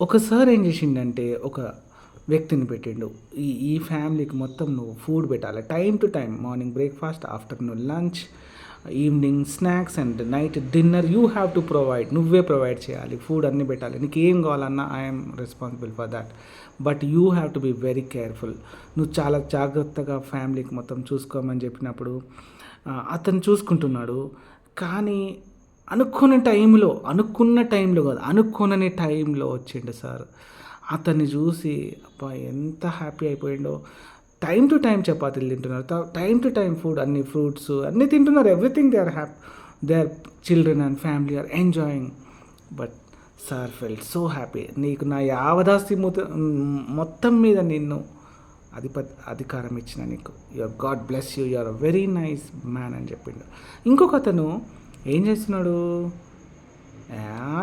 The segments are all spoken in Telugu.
ఒక సార్ ఏం చేసిండంటే ఒక వ్యక్తిని పెట్టిండు. ఈ ఫ్యామిలీకి మొత్తం నువ్వు ఫుడ్ పెట్టాలి. Time to time morning breakfast, afternoon lunch, evening snacks and night dinner you have to provide. నువ్వే ప్రొవైడ్ చేయాలి. ఫుడ్ అన్నీ పెట్టాలి. నీకేం కావాలన్నా I'm responsible for that. But you have to be very careful. నువ్వు చాలా జాగ్రత్తగా ఫ్యామిలీకి మొత్తం చూసుకోమని చెప్పినప్పుడు అతను చూసుకుంటున్నాడు. కానీ అనుకున్న టైంలో కాదు, అనుకోనని టైంలో వచ్చిండు సార్. అతన్ని చూసి అబ్బా ఎంత హ్యాపీ అయిపోయిండో. టైం టు టైం చపాతీలు తింటున్నారు, టైం టు టైం ఫుడ్, అన్ని ఫ్రూట్స్ అన్నీ తింటున్నారు. Everything they are happy. They are children and family are enjoying. But sir felt so happy. నీకు నా యావదాస్తి మొత్తం మీద నిన్ను అధికారం ఇచ్చిన నీకు, your God bless you, you're a very nice man అని చెప్పిండు. ఇంకొక అతను ఏం చేస్తున్నాడు,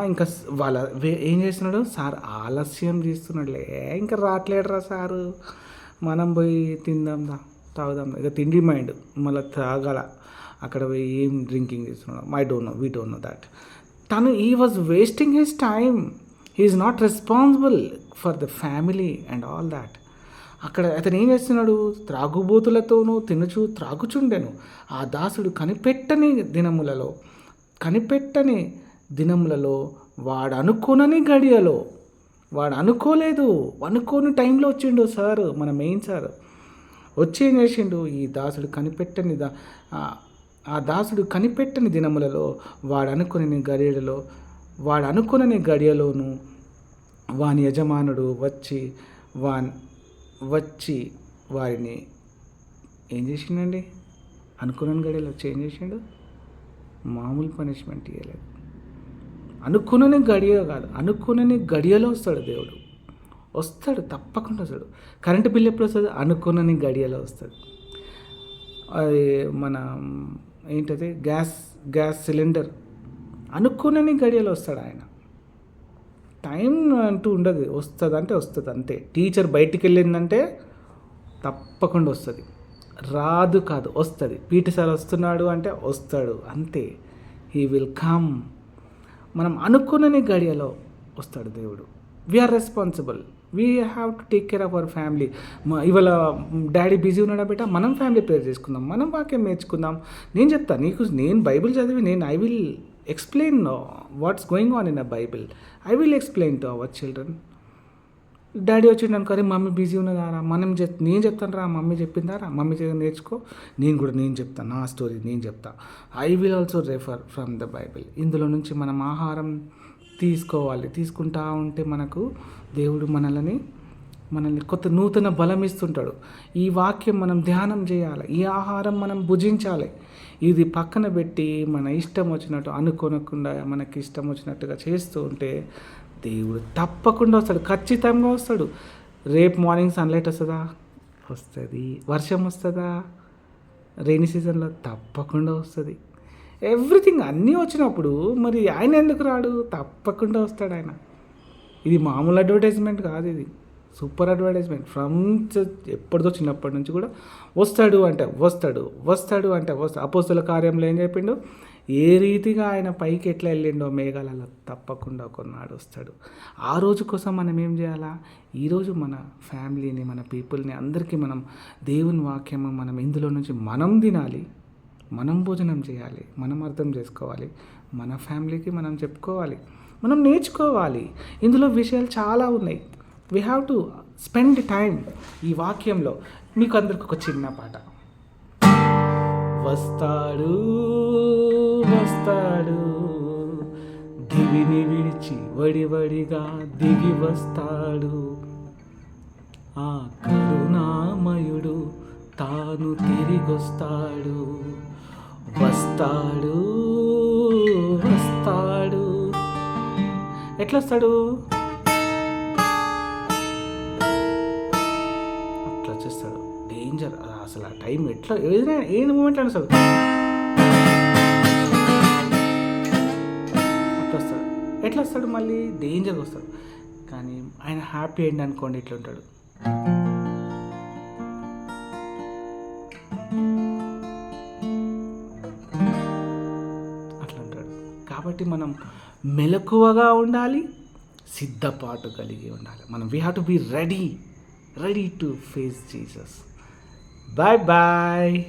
ఇంకా ఏం చేస్తున్నాడు సార్, ఆలస్యం చేస్తున్నాడులే, ఇంకా రావట్లేడురా సారు, మనం పోయి తిందాందా తాగుదాం, ఇక తిండి మైండ్ మళ్ళీ తాగాల. అక్కడ పోయి ఏం డ్రింకింగ్ చేస్తున్నాడు, వీ డోంట్ నో దట్. తను was wasting his time. He is not responsible for the family and all that. అక్కడ అతను ఏం చేస్తున్నాడు, త్రాగుబోతులతోనూ త్రాగుచుండెను. ఆ దాసుడు కనిపెట్టని దినములలో వాడు అనుకోలేదు, అనుకోని టైంలో వచ్చిండు సార్, మన మెయిన్ సార్ వచ్చి ఏం చేసిండు, ఆ దాసుడు కనిపెట్టని దినములలో వాడు అనుకునని గడియలోను వాని యజమానుడు వచ్చి వారిని ఏం చేసిండండి, అనుకునని గడియలో వచ్చి ఏం చేసిండు, మామూలు పనిష్మెంట్ ఇవ్వలేదు. అనుకునని గడియలో వస్తాడు దేవుడు. తప్పకుండా వస్తాడు. కరెంటు బిల్ ఎప్పుడు వస్తుంది, అనుకునని గడియలో వస్తుంది. అది మన ఏంటది గ్యాస్ సిలిండర్ అనుకునని గడియలో వస్తాడు ఆయన. టైం అంటూ ఉండదు, వస్తుంది అంతే. టీచర్ బయటికి వెళ్ళిందంటే తప్పకుండా వస్తుంది, రాదు కాదు, వస్తుంది. పీటీ సార్ వస్తున్నాడు అంటే వస్తాడు, అంతే. He will come. మనం అనుకునని గడియలో వస్తాడు దేవుడు. We're responsible. We have to take care of our family. ఇవాళ డాడీ బిజీ ఉన్నాడా బేటా, మనం ఫ్యామిలీ ప్రేయర్ చేసుకుందాం, మనం వాక్యం నేర్చుకుందాం. నేను చెప్తాను నేను బైబిల్ చదివి I will explain what's going on in a Bible. I will explain to our children. Daddy వచ్చిండు అనుకో, అరే మమ్మీ బిజీ ఉన్నదారా, నేను చెప్తాను రా, మమ్మీ చెప్పిందారా, మమ్మీ నేర్చుకో, నేను చెప్తాను, నా స్టోరీ నేను చెప్తా. I will also refer from the Bible. ఇందులో నుంచి మనం ఆహారం తీసుకుంటా ఉంటే మనకు దేవుడు మనల్ని కొత్త నూతన బలం ఇస్తుంటాడు. ఈ వాక్యం మనం ధ్యానం చేయాలి, ఈ ఆహారం మనం భుజించాలి. ఇది పక్కన పెట్టి మన ఇష్టం వచ్చినట్టు అనుకోనకుండా మనకి ఇష్టం వచ్చినట్టుగా చేస్తూ ఉంటే దేవుడు తప్పకుండా వస్తాడు, ఖచ్చితంగా వస్తాడు. రేపు మార్నింగ్ సన్లైట్ వస్తుంది, వర్షం వస్తుందా, రెయినీ సీజన్లో తప్పకుండా వస్తుంది. ఎవ్రీథింగ్ అన్నీ వచ్చినప్పుడు మరి ఆయన ఎందుకు రాడు, తప్పకుండా వస్తాడు ఆయన. ఇది మామూలు అడ్వర్టైజ్మెంట్ కాదు, ఇది సూపర్ అడ్వర్టైజ్మెంట్. ఎప్పటిదో చిన్నప్పటి నుంచి కూడా వస్తాడు అంటే అపోస్తల కార్యంలో ఏం చెప్పిండు, ఏ రీతిగా ఆయన పైకి ఎట్లా వెళ్ళిండో మేఘాలలో, తప్పకుండా కొన్నాడు వస్తాడు. ఆ రోజు కోసం మనం ఏం చేయాలా, ఈరోజు మన ఫ్యామిలీని, మన పీపుల్ని, అందరికీ మనం దేవుని వాక్యము మనం ఇందులో నుంచి మనం తినాలి, మనం భోజనం చేయాలి, మనం అర్థం చేసుకోవాలి, మన ఫ్యామిలీకి మనం చెప్పుకోవాలి, మనం నేర్చుకోవాలి. ఇందులో విషయాలు చాలా ఉన్నాయి. We have to spend time ఈ వాక్యంలో. మీకు అందరికి ఒక చిన్న పాట. వస్తాడు దివిని విడిచి వడివడిగా దిగి వస్తాడు, ఆ కరుణామయుడు తాను తిరిగొస్తాడు. వస్తాడు ఎట్లా వస్తాడు, అట్లా వచ్చేస్తాడు. డేంజర్ అసలు. ఆ టైం ఏదైనా ఏ మూమెంట్లో వస్తాడు, అట్లా వస్తాడు. ఎట్లా వస్తాడు, మళ్ళీ డేంజర్గా వస్తాడు. కానీ ఆయన హ్యాపీ ఎండ్ అనుకోండి, ఇట్లా ఉంటాడు. కాబట్టి మనం మెలకువగా ఉండాలి, సిద్ధపాటు కలిగి ఉండాలి మనం. We have to be ready to face Jesus. Bye bye.